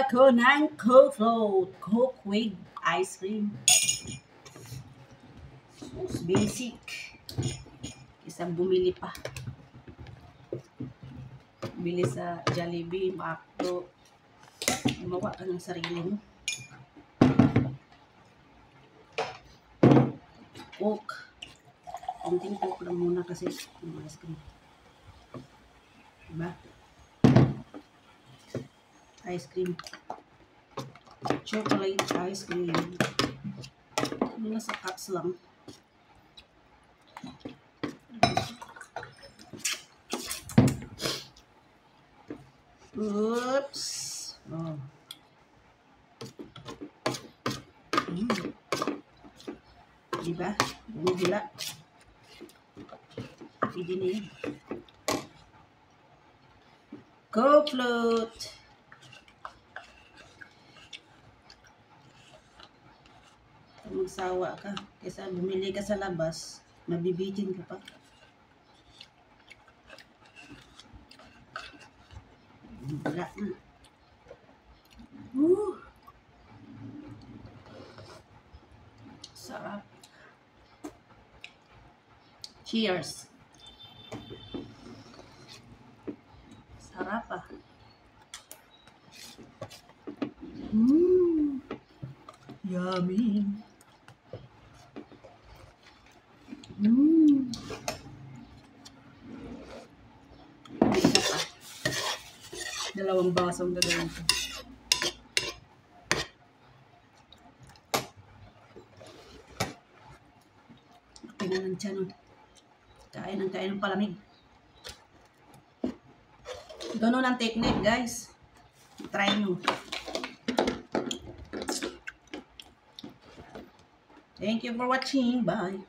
ako ng Coke float. Coke with ice cream. So basic. Isang bumili pa. Bili sa Jollibee, Macdo. Gumawa ka ng sarili mo. Coke. Kunting Coke lang muna kasi yung ice cream. Diba? Ice cream. Chocolate ice cream. Yung nasa cups lang. Oops. Oh. Diba? Bumugila. Pwede na yun. Coke float. Magsawa ka. Kaysa bumili ka sa labas, mabibitin ka pa. Wala na. Sarap. Cheers. Sarap ah. Yummy. Isa pa. Dalawang basong gagawin ko. Tingnan ng tiyan. Kain ng palamig. Ganun ang technique, guys. Try nyo. Thank you for watching. Bye.